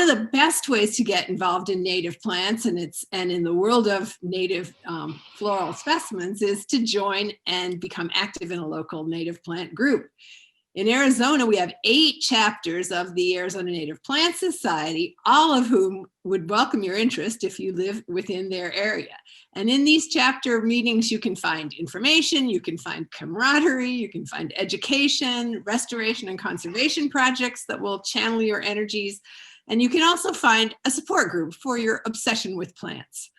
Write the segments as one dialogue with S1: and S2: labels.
S1: of the best ways to get involved in native plants and in the world of native floral specimens is to join and become active in a local native plant group. In Arizona, we have 8 chapters of the Arizona Native Plant Society, all of whom would welcome your interest if you live within their area. And in these chapter meetings, you can find information, you can find camaraderie, you can find education, restoration and conservation projects that will channel your energies. And you can also find a support group for your obsession with plants.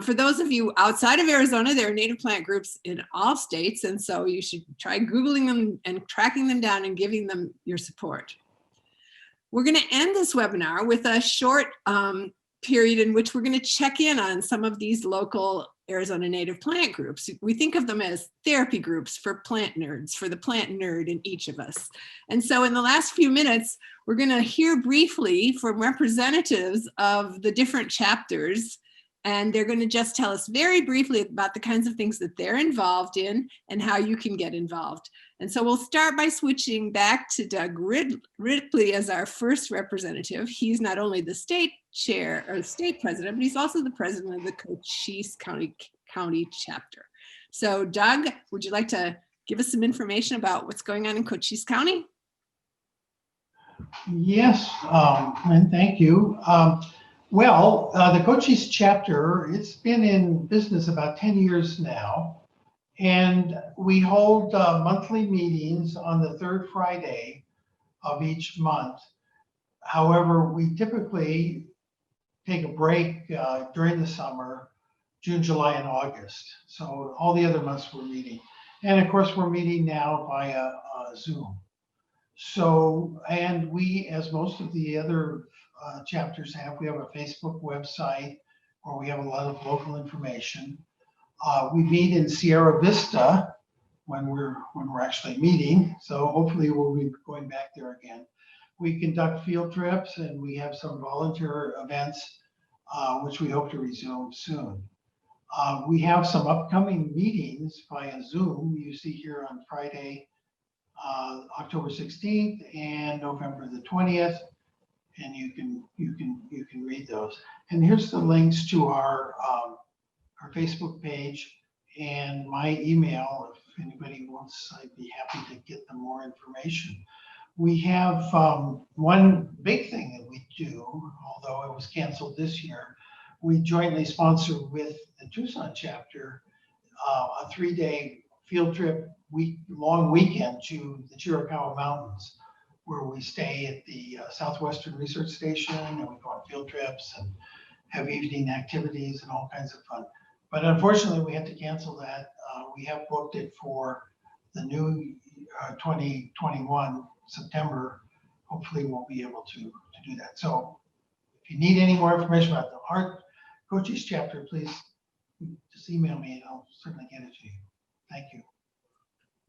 S1: For those of you outside of Arizona, there are native plant groups in all states, and so you should try Googling them and tracking them down and giving them your support. We're going to end this webinar with a short period in which we're going to check in on some of these local Arizona native plant groups. We think of them as therapy groups for plant nerds, for the plant nerd in each of us. And so in the last few minutes, we're going to hear briefly from representatives of the different chapters. And they're going to just tell us very briefly about the kinds of things that they're involved in and how you can get involved. And so we'll start by switching back to Doug Ripley as our first representative. He's not only the state chair or state president, but he's also the president of the Cochise County Chapter. So Doug, would you like to give us some information about what's going on in Cochise County?
S2: Yes, and thank you. Well, the Cochise Chapter, it's been in business about 10 years now, and we hold monthly meetings on the 3rd Friday of each month. However, we typically take a break during the summer, June, July, and August. So all the other months we're meeting. And of course, we're meeting now via Zoom. So, and we, as most of the other chapters have, we have a Facebook website where we have a lot of local information. We meet in Sierra Vista when we're actually meeting, so hopefully we'll be going back there again. We conduct field trips and we have some volunteer events which we hope to resume soon. We have some upcoming meetings via Zoom. You see here on Friday, October 16th and November the 20th. And you can read those. And here's the links to our Facebook page and my email. If anybody wants, I'd be happy to get them more information. We have one big thing that we do, although it was canceled this year. We jointly sponsor with the Tucson Chapter a 3-day field trip, long weekend to the Chiricahua Mountains, where we stay at the Southwestern Research Station and we go on field trips and have evening activities and all kinds of fun. But unfortunately, we had to cancel that. We have booked it for the new 2021 September. Hopefully, we'll be able to do that. So if you need any more information about the Cochise Chapter, please just email me and I'll certainly get it to you. Thank you.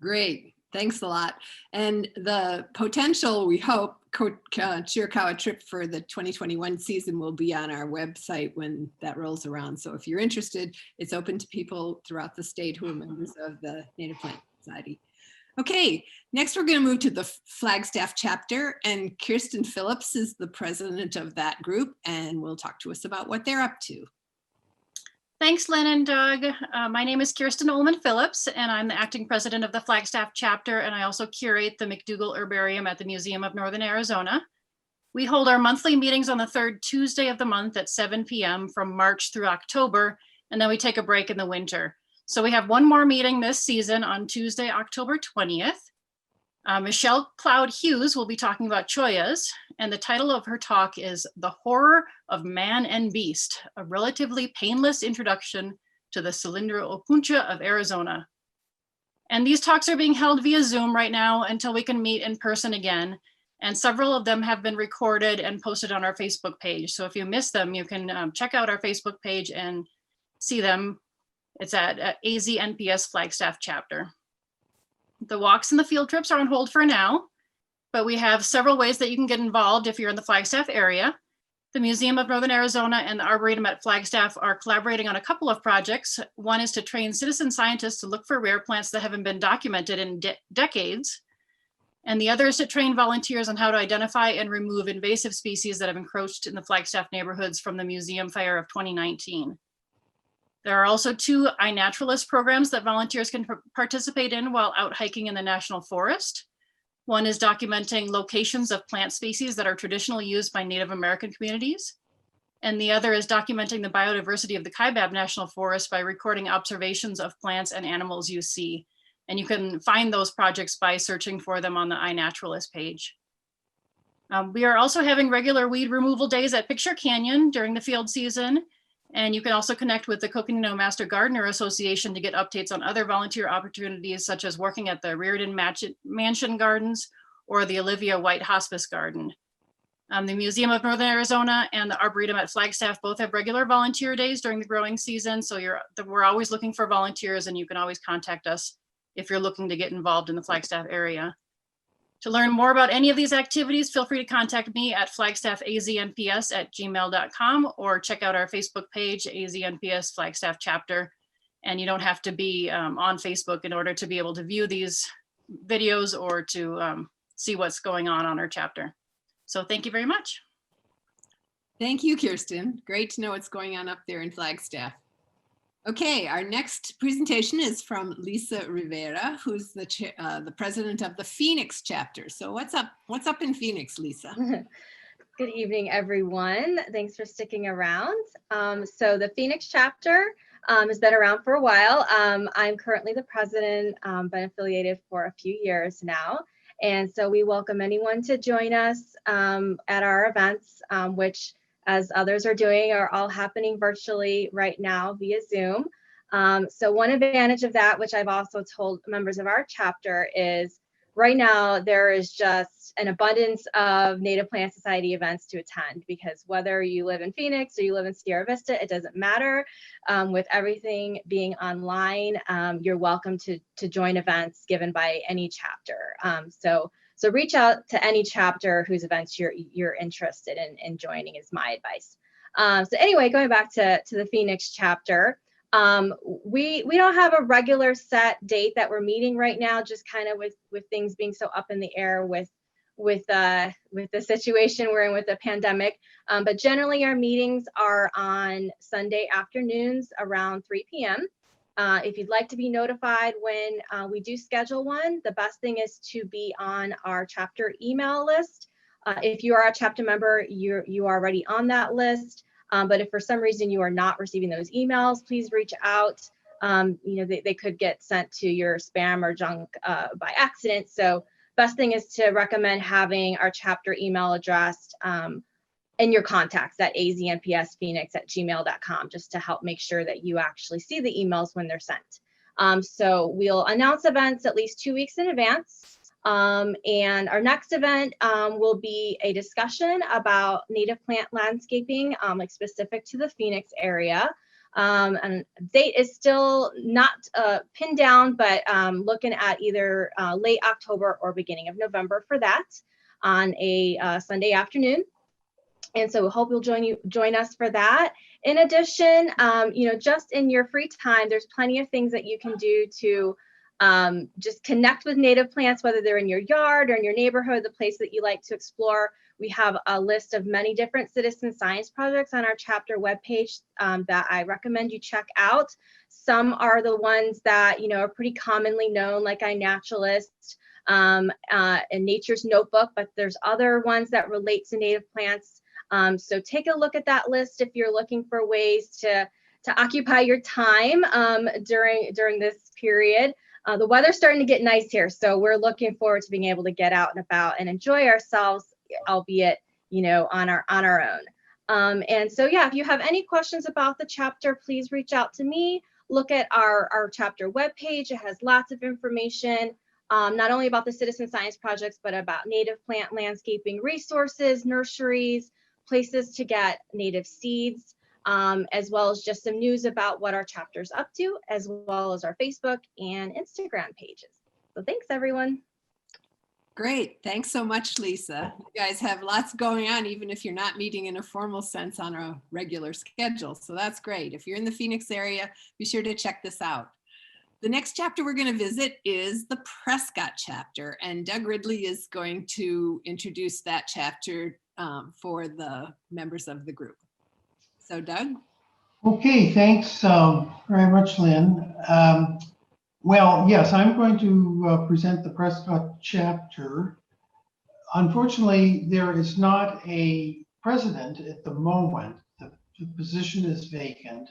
S1: Great. Thanks a lot. And the potential, we hope, Chiricahua trip for the 2021 season will be on our website when that rolls around. So if you're interested, it's open to people throughout the state who are members of the Native Plant Society. Okay, next we're going to move to the Flagstaff Chapter, and Kirsten Phillips is the president of that group and will talk to us about what they're up to.
S3: Thanks, Lynn and Doug. My name is Kirsten Ullman Phillips, and I'm the acting president of the Flagstaff Chapter, and I also curate the McDougall Herbarium at the Museum of Northern Arizona. We hold our monthly meetings on the 3rd Tuesday of the month at 7 p.m. from March through October, and then we take a break in the winter. So we have one more meeting this season on Tuesday, October 20th. Michelle Cloud Hughes will be talking about choyas, and the title of her talk is The Horror of Man and Beast, a relatively painless introduction to the Cylindra opuntia of Arizona. And these talks are being held via Zoom right now until we can meet in person again. And several of them have been recorded and posted on our Facebook page. So if you miss them, you can check out our Facebook page and see them. It's at AZNPS Flagstaff Chapter. The walks and the field trips are on hold for now, but we have several ways that you can get involved if you're in the Flagstaff area. The Museum of Northern Arizona and the Arboretum at Flagstaff are collaborating on a couple of projects. One is to train citizen scientists to look for rare plants that haven't been documented in decades. And the other is to train volunteers on how to identify and remove invasive species that have encroached in the Flagstaff neighborhoods from the museum fire of 2019. There are also 2 iNaturalist programs that volunteers can participate in while out hiking in the National Forest. One is documenting locations of plant species that are traditionally used by Native American communities. And the other is documenting the biodiversity of the Kaibab National Forest by recording observations of plants and animals you see. And you can find those projects by searching for them on the iNaturalist page. We are also having regular weed removal days at Picture Canyon during the field season. And you can also connect with the Coconino Master Gardener Association to get updates on other volunteer opportunities, such as working at the Reardon Mansion Gardens or the Olivia White Hospice Garden. The Museum of Northern Arizona and the Arboretum at Flagstaff both have regular volunteer days during the growing season. So we're always looking for volunteers, and you can always contact us if you're looking to get involved in the Flagstaff area. To learn more about any of these activities, feel free to contact me at flagstaffaznps@gmail.com or check out our Facebook page, AZNPS Flagstaff Chapter. And you don't have to be on Facebook in order to be able to view these videos or to see what's going on our chapter. So thank you very much.
S1: Thank you, Kirsten. Great to know what's going on up there in Flagstaff. Okay, our next presentation is from Lisa Rivera, who's the president of the Phoenix chapter. So what's up in Phoenix, Lisa?
S4: Good evening, everyone. Thanks for sticking around. So the Phoenix chapter has been around for a while. I'm currently the president, been affiliated for a few years now. And so we welcome anyone to join us at our events, which, as others are doing, are all happening virtually right now via Zoom. So one advantage of that, which I've also told members of our chapter, is right now there is just an abundance of Native Plant Society events to attend, because whether you live in Phoenix or you live in Sierra Vista, it doesn't matter. With everything being online, you're welcome to join events given by any chapter. So reach out to any chapter whose events you're interested in joining is my advice. So anyway, going back to the Phoenix chapter, we don't have a regular set date that we're meeting right now, just kind of with things being so up in the air with the situation we're in with the pandemic. But generally our meetings are on Sunday afternoons around 3 p.m. If you'd like to be notified when we do schedule one, the best thing is to be on our chapter email list. If you are a chapter member, you are already on that list. But if for some reason you are not receiving those emails, please reach out. They could get sent to your spam or junk by accident. So best thing is to recommend having our chapter email address in your contacts at aznpsphoenix@gmail.com, just to help make sure that you actually see the emails when they're sent. So we'll announce events at least 2 weeks in advance. And our next event will be a discussion about native plant landscaping, like specific to the Phoenix area. And date is still not pinned down, but looking at either late October or beginning of November for that on a Sunday afternoon. And so we hope you'll join us for that. In addition, just in your free time, there's plenty of things that you can do to just connect with native plants, whether they're in your yard or in your neighborhood, the place that you like to explore. We have a list of many different citizen science projects on our chapter webpage that I recommend you check out. Some are the ones that, are pretty commonly known, like iNaturalist and Nature's Notebook, but there's other ones that relate to native plants. So take a look at that list if you're looking for ways to occupy your time during this period. The weather's starting to get nice here, so we're looking forward to being able to get out and about and enjoy ourselves, albeit, on our own. And so, yeah, if you have any questions about the chapter, please reach out to me. Look at our chapter webpage. It has lots of information, not only about the citizen science projects, but about native plant landscaping resources, nurseries, places to get native seeds, as well as just some news about what our chapter's up to, as well as our Facebook and Instagram pages. So thanks, everyone.
S1: Great. Thanks so much, Lisa. You guys have lots going on, even if you're not meeting in a formal sense on a regular schedule. So that's great. If you're in the Phoenix area, be sure to check this out. The next chapter we're going to visit is the Prescott Chapter, and Doug Ridley is going to introduce that chapter for the members of the group. So Doug?
S2: Okay, thanks very much, Lynn. Well, yes, I'm going to present the Prescott chapter. Unfortunately, there is not a president at the moment. The position is vacant,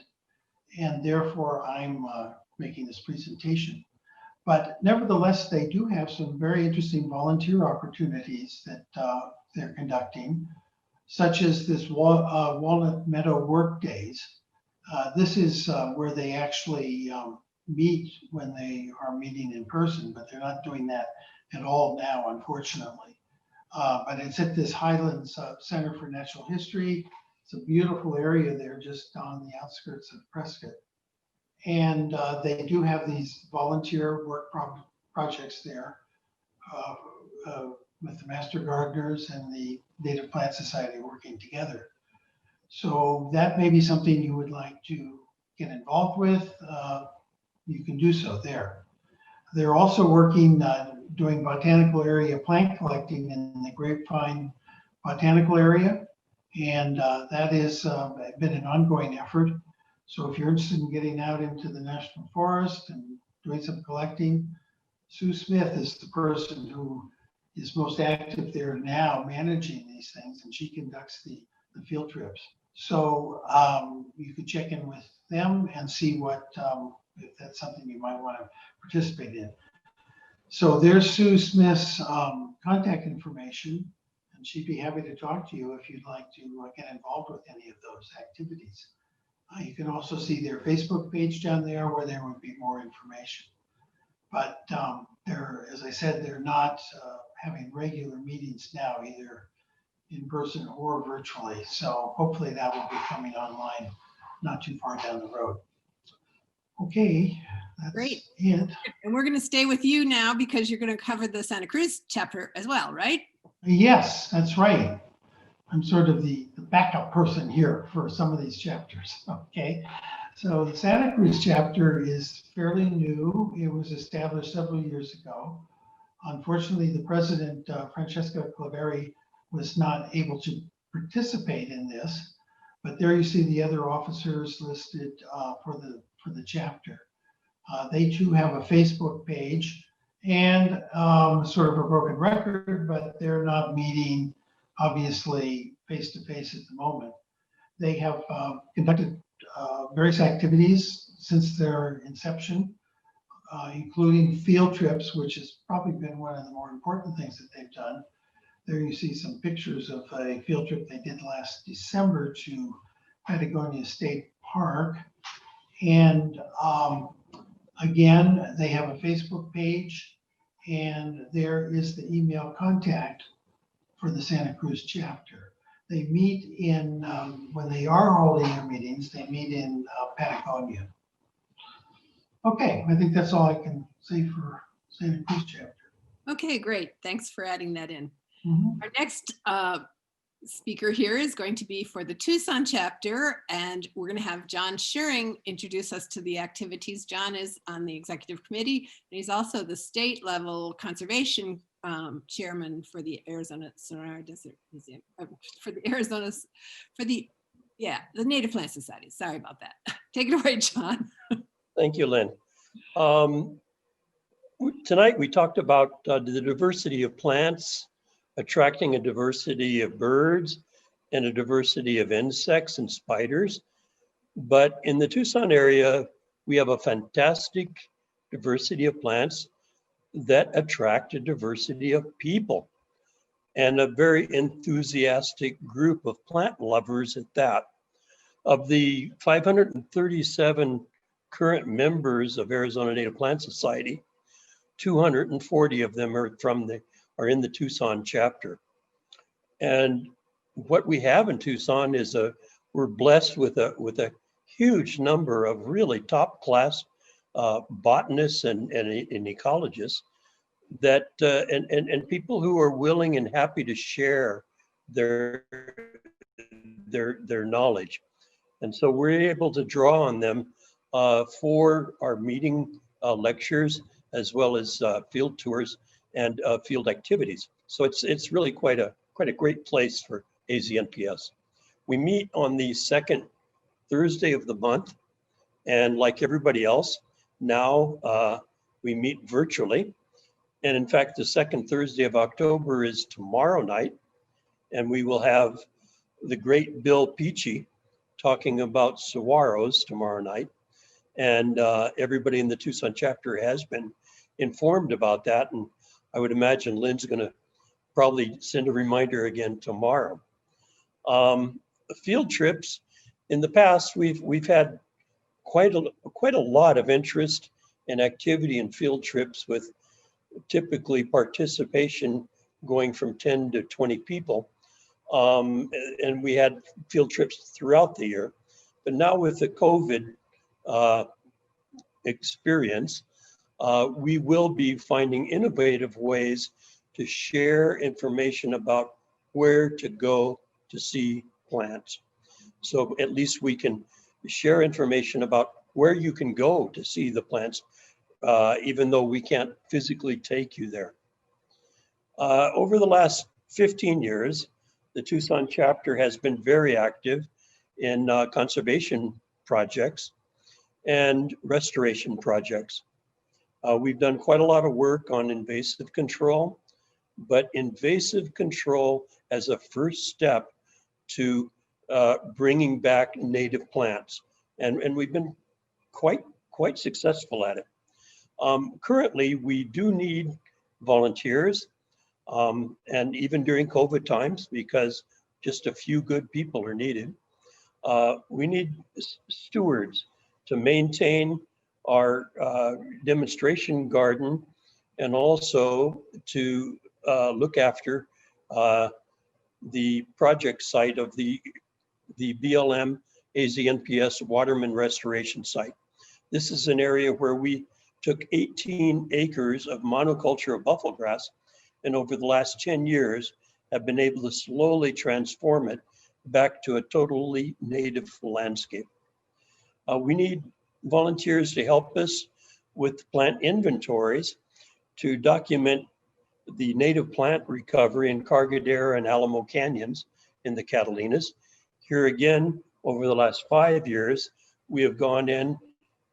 S2: and therefore I'm making this presentation. But nevertheless, they do have some very interesting volunteer opportunities that they're conducting, such as this Walnut Meadow Work Days. This is where they actually meet when they are meeting in person, but they're not doing that at all now, unfortunately. But it's at this Highlands Center for Natural History. It's a beautiful area there just on the outskirts of Prescott. And they do have these volunteer work projects there with the Master Gardeners and the Native Plant Society working together. So that may be something you would like to get involved with. You can do so there. They're also working, doing botanical area plant collecting in the Grapevine Botanical Area. And that has been an ongoing effort. So if you're interested in getting out into the National Forest and doing some collecting, Sue Smith is the person who is most active there now managing these things, and she conducts the field trips. So you could check in with them and see what, if that's something you might want to participate in. So there's Sue Smith's contact information, and she'd be happy to talk to you if you'd like to get involved with any of those activities. You can also see their Facebook page down there where there would be more information. But they're, as I said, they're not having regular meetings now, either in person or virtually. So hopefully that will be coming online not too far down the road. Okay, that's
S1: Great.
S2: it.
S1: And we're going to stay with you now because you're going to cover the Santa Cruz chapter as well, right?
S2: Yes, that's right. I'm sort of the backup person here for some of these chapters. Okay, so the Santa Cruz chapter is fairly new. It was established several years ago. Unfortunately, the president, Francesca Claveri, was not able to participate in this, but there you see the other officers listed for the chapter. They too have a Facebook page and sort of a broken record, but they're not meeting obviously face-to-face at the moment. They have conducted various activities since their inception, including field trips, which has probably been one of the more important things that they've done. There you see some pictures of a field trip they did last December to Patagonia State Park. And again, they have a Facebook page, and there is the email contact for the Santa Cruz chapter. They meet in, when they are holding their meetings, they meet in Patagonia. Okay, I think that's all I can say for Santa Cruz chapter.
S1: Okay, great. Thanks for adding that in.
S2: Mhm.
S1: Our next speaker here is going to be for the Tucson chapter, and we're going to have John Schuring introduce us to the activities. John is on the executive committee, and he's also the state level conservation chairman for the Arizona Sonora Desert Museum, the Native Plant Society. Sorry about that. Take it away, John.
S5: Thank you, Lynn. Tonight we talked about the diversity of plants, attracting a diversity of birds and a diversity of insects and spiders. But in the Tucson area, we have a fantastic diversity of plants that attract a diversity of people and a very enthusiastic group of plant lovers at that. Of the 537 current members of Arizona Native Plant Society, 240 of them are in the Tucson chapter. And what we have in Tucson is we're blessed with a huge number of really top class botanists and ecologists that and people who are willing and happy to share their knowledge. And so we're able to draw on them for our meeting lectures, as well as field tours and field activities. So it's really quite a great place for AZNPS. We meet on the second Thursday of the month, and like everybody else, now we meet virtually. And in fact, the second Thursday of October is tomorrow night, and we will have the great Bill Peachy talking about saguaros tomorrow night. And everybody in the Tucson chapter has been informed about that. And I would imagine Lynn's going to probably send a reminder again tomorrow. Field trips, in the past, we've had quite a lot of interest and activity in field trips, with typically participation going from 10 to 20 people. And we had field trips throughout the year. But now with the COVID experience, we will be finding innovative ways to share information about where to go to see plants. So at least we can share information about where you can go to see the plants, even though we can't physically take you there. Over the last 15 years, the Tucson chapter has been very active in conservation projects and restoration projects. We've done quite a lot of work on invasive control, but invasive control as a first step to bringing back native plants. And we've been quite successful at it. Currently, we do need volunteers, and even during COVID times, because just a few good people are needed. We need stewards to maintain our demonstration garden, and also to look after the project site of the BLM AZNPS Waterman Restoration Site. This is an area where we took 18 acres of monoculture of buffalo grass, and over the last 10 years have been able to slowly transform it back to a totally native landscape. We need volunteers to help us with plant inventories to document the native plant recovery in Cargadera and Alamo Canyons in the Catalinas. Here again, over the last 5 years, we have gone in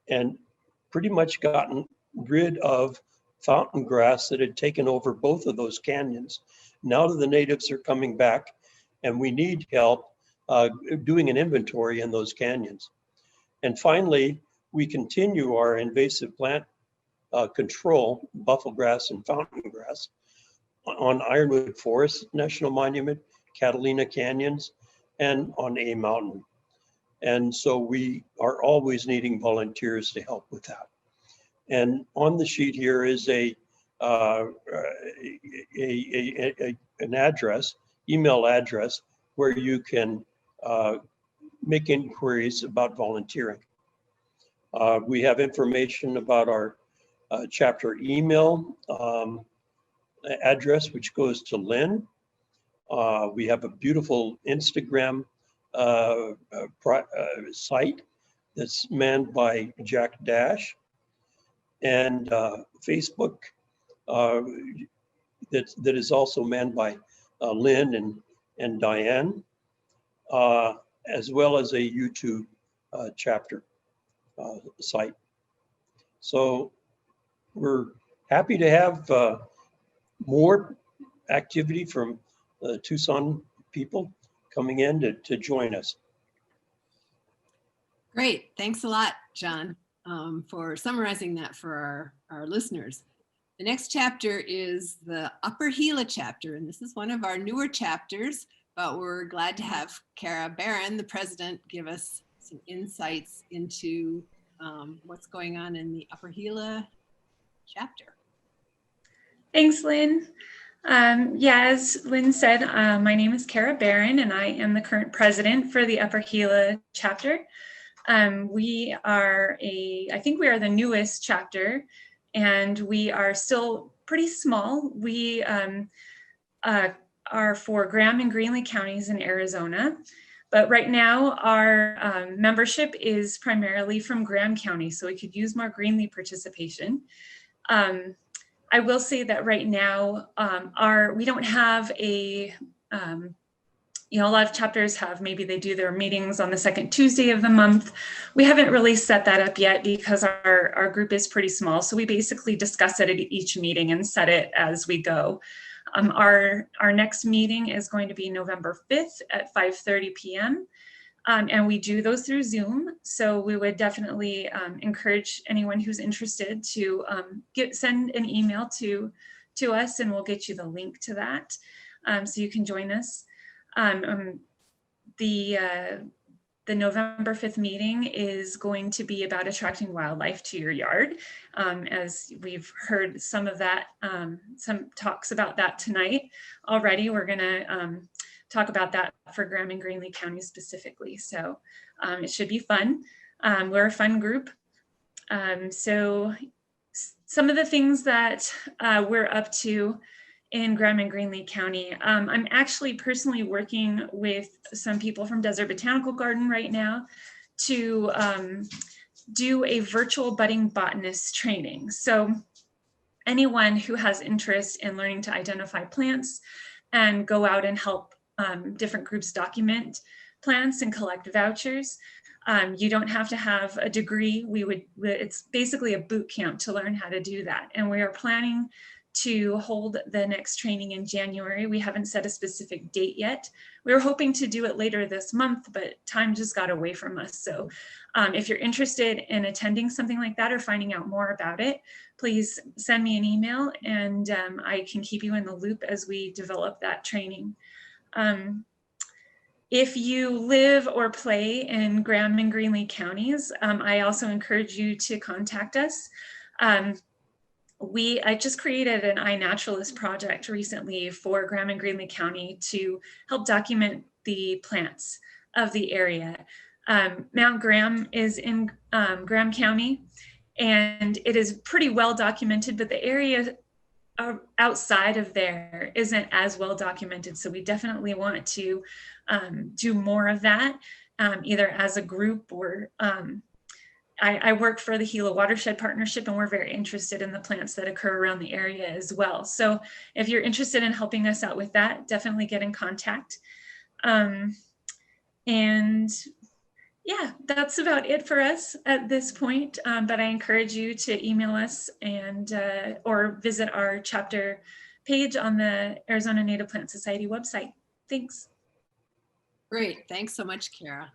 S5: and pretty much gotten rid of fountain grass that had taken over both of those canyons. Now that the natives are coming back, and we need help doing an inventory in those canyons. And finally, we continue our invasive plant control, buffalo grass and fountain grass, on Ironwood Forest National Monument, Catalina Canyons, and on A Mountain. And so we are always needing volunteers to help with that. And on the sheet here is an address, email address, where you can make inquiries about volunteering. We have information about our chapter email address, which goes to Lynn. We have a beautiful Instagram site that's manned by Jack Dash, and Facebook that is also manned by Lynn and Diane, as well as a YouTube chapter site. So we're happy to have more activity from Tucson people coming in to join us.
S1: Great. Thanks a lot, John, for summarizing that for our listeners. The next chapter is the Upper Gila chapter, and this is one of our newer chapters, but we're glad to have Kara Barron, the president, give us some insights into what's going on in the Upper Gila chapter.
S6: Thanks, Lynn. As Lynn said, my name is Kara Barron, and I am the current president for the Upper Gila chapter. We are I think we are the newest chapter, and we are still pretty small. We are for Graham and Greenlee counties in Arizona. But right now, our membership is primarily from Graham County, so we could use more Greenlee participation. I will say that right now, we don't have a, a lot of chapters have, maybe they do their meetings on the second Tuesday of the month. We haven't really set that up yet because our group is pretty small. So we basically discuss it at each meeting and set it as we go. Our next meeting is going to be November 5th at 5:30 p.m. And we do those through Zoom. So we would definitely encourage anyone who's interested to send an email to us, and we'll get you the link to that so you can join us. The November 5th meeting is going to be about attracting wildlife to your yard. As we've heard some of that, some talks about that tonight already. We're gonna talk about that for Graham and Greenlee County specifically. So it should be fun. We're a fun group. So some of the things that we're up to in Graham and Greenlee County. I'm actually personally working with some people from Desert Botanical Garden right now to do a virtual budding botanist training. So anyone who has interest in learning to identify plants and go out and help different groups document plants and collect vouchers. You don't have to have a degree. It's basically a boot camp to learn how to do that. And we are planning to hold the next training in January. We haven't set a specific date yet. We were hoping to do it later this month, but time just got away from us. So if you're interested in attending something like that or finding out more about it, please send me an email and I can keep you in the loop as we develop that training. If you live or play in Graham and Greenlee counties, I also encourage you to contact us. I just created an iNaturalist project recently for Graham and Greenlee County to help document the plants of the area. Mount Graham is in Graham County, and it is pretty well documented, but the area outside of there isn't as well documented. So we definitely want to do more of that, either as a group or I work for the Gila Watershed Partnership, and we're very interested in the plants that occur around the area as well. So if you're interested in helping us out with that, definitely get in contact. And yeah, that's about it for us at this point. But I encourage you to email us and or visit our chapter page on the Arizona Native Plant Society website. Thanks.
S1: Great. Thanks so much, Kara.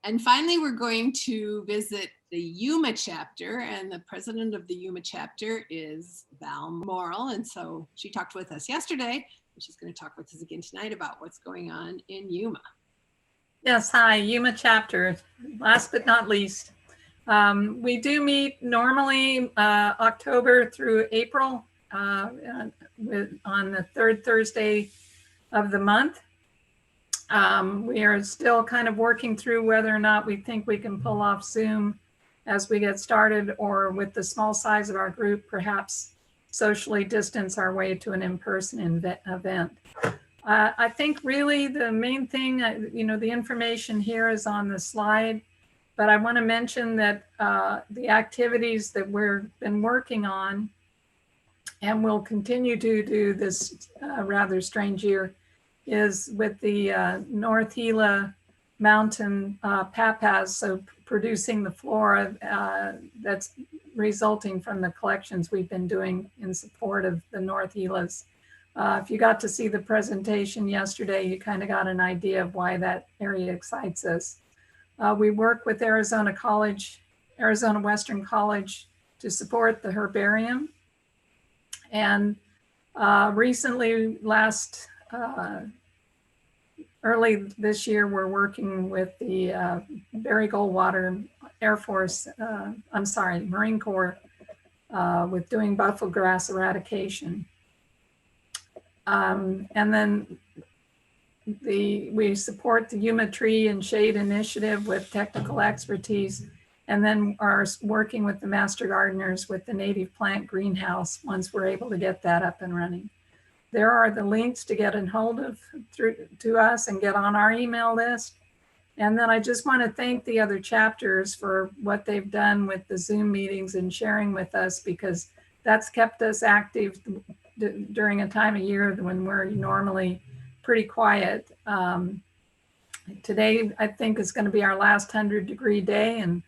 S1: And finally, we're going to visit the Yuma chapter, and the president of the Yuma chapter is Val Morrill. And so she talked with us yesterday, and she's going to talk with us again tonight about what's going on in Yuma.
S7: Yes, hi, Yuma chapter. Last but not least, we do meet normally October through April on the third Thursday of the month. We are still kind of working through whether or not we think we can pull off Zoom as we get started, or with the small size of our group, perhaps socially distance our way to an in-person event. I think really the main thing, the information here is on the slide, but I want to mention that the activities that we've been working on and will continue to do this rather strange year is with the North Gila Mountain papas, so producing the flora that's resulting from the collections we've been doing in support of the North Gilas. If you got to see the presentation yesterday, you kind of got an idea of why that area excites us. We work with Arizona Western College to support the herbarium. And recently, early this year, we're working with the Barry Goldwater Marine Corps with doing buffalo grass eradication. And then we support the Yuma Tree and Shade Initiative with technical expertise, and then are working with the master gardeners with the native plant greenhouse once we're able to get that up and running. There are the links to get in hold of to us and get on our email list. And then I just want to thank the other chapters for what they've done with the Zoom meetings and sharing with us, because that's kept us active during a time of year when we're normally pretty quiet. Today, I think, is going to be our last 100-degree day, and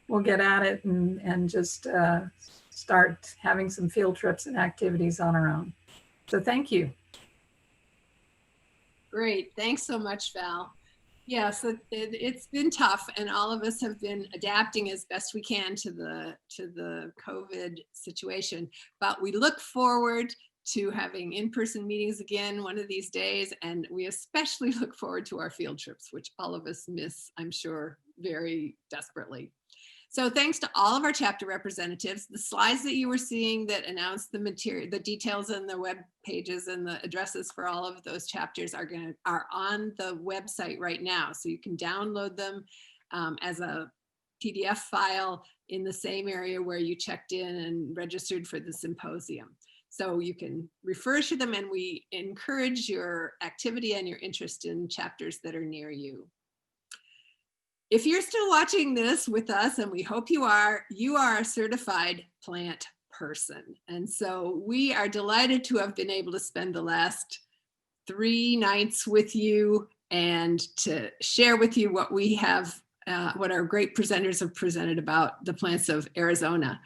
S7: we'll get at it and just start having some field trips and activities on our own. So thank you.
S1: Great. Thanks so much, Val. Yes, it's been tough, and all of us have been adapting as best we can to the COVID situation. But we look forward to having in-person meetings again one of these days, and we especially look forward to our field trips, which all of us miss, I'm sure, very desperately. So thanks to all of our chapter representatives. The slides that you were seeing that announce the material, the details and the web pages and the addresses for all of those chapters are on the website right now. So you can download them as a PDF file in the same area where you checked in and registered for the symposium. So you can refer to them, and we encourage your activity and your interest in chapters that are near you. If you're still watching this with us, and we hope you are a certified plant person. And so we are delighted to have been able to spend the last 3 nights with you and to share with you what we have, what our great presenters have presented about the plants of Arizona.